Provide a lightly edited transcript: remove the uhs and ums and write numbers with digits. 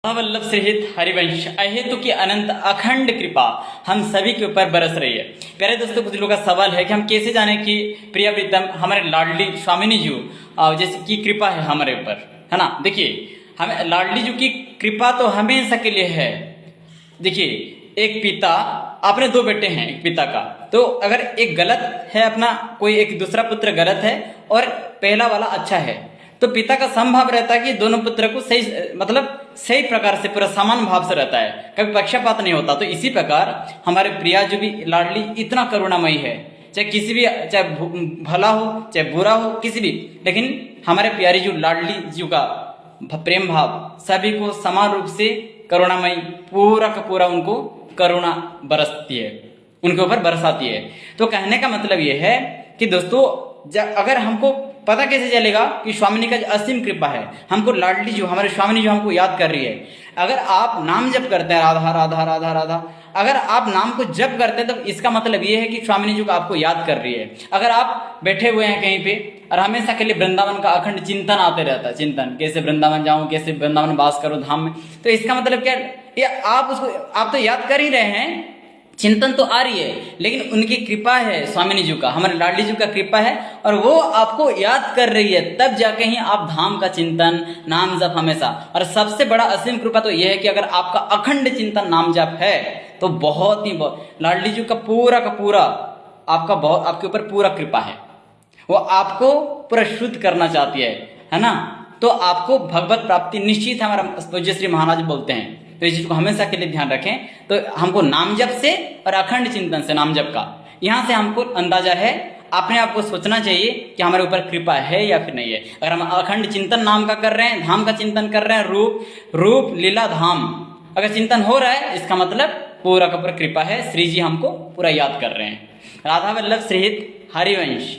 वल्लभ सहित हरिवंश अहेतु की अनंत अखंड कृपा हम सभी के ऊपर बरस रही है। प्यारे दोस्तों, कुछ लोगों का सवाल है कि हम कैसे जाने कि प्रिय प्रीतम हमारे लाडली स्वामिनी जी जैसे की कृपा है हमारे ऊपर, है ना। देखिए, हमें लाडली जी की कृपा तो हमेशा के लिए है। देखिए, एक पिता, आपने दो बेटे हैं एक पिता का, तो अगर एक गलत है अपना, कोई एक दूसरा पुत्र गलत है और पहला वाला अच्छा है, तो पिता का समभाव रहता है कि दोनों पुत्र को सही प्रकार से पूरा समान भाव से रहता है, कभी पक्षपात नहीं होता। तो इसी प्रकार हमारे प्रिया जो भी लाडली इतना करुणामयी है, चाहे किसी भी, चाहे भला हो चाहे बुरा हो किसी भी, लेकिन हमारे प्यारी जो लाडली जी का प्रेम भाव सभी को समान रूप से करुणामयी पूरा का पूरा उनको करुणा बरसती है, उनके ऊपर बरसाती है। तो कहने का मतलब यह है कि दोस्तों, अगर हमको पता कैसे चलेगा कि स्वामिनी का असीम कृपा है, हमको लाडली जो हमारे स्वामिनी जो हमको याद कर रही है। अगर आप नाम जप करते हैं राधा राधा राधा राधा, अगर आप नाम को जप करते हैं तो इसका मतलब ये है कि स्वामिनी जी को आपको याद कर रही है। अगर आप बैठे हुए हैं कहीं पे और हमेशा के लिए वृंदावन का अखंड चिंतन आते रहता है, चिंतन कैसे वृंदावन जाऊं, कैसे वृंदावन वास करूं धाम में, तो इसका मतलब क्या, ये आप तो याद कर ही रहे हैं, चिंतन तो आ रही है, लेकिन उनकी कृपा है, स्वामिनी जी का, हमारे लाडली जी का कृपा है और वो आपको याद कर रही है, तब जाके ही आप धाम का चिंतन नाम जप हमेशा। और सबसे बड़ा असीम कृपा तो यह है कि अगर आपका अखंड चिंतन नाम जप है तो बहुत लाडली जी का पूरा आपके ऊपर पूरा कृपा है। वो आपको पूरा शुद्ध करना चाहती है ना। तो आपको भगवत प्राप्ति निश्चित है, हमारा पूज्य श्री महाराज बोलते हैं। तो इस चीज को हमेशा के लिए ध्यान रखें। तो हमको नाम जप से और अखंड चिंतन से, नाम जप का, यहाँ से हमको अंदाजा है, अपने आप को सोचना चाहिए कि हमारे ऊपर कृपा है या फिर नहीं है। अगर हम अखंड चिंतन नाम का कर रहे हैं, धाम का चिंतन कर रहे हैं, रूप लीला धाम अगर चिंतन हो रहा है, इसका मतलब पूरा का पूरा कृपा है, श्री जी हमको पूरा याद कर रहे हैं। राधा वल्लभ सहित हरिवंश।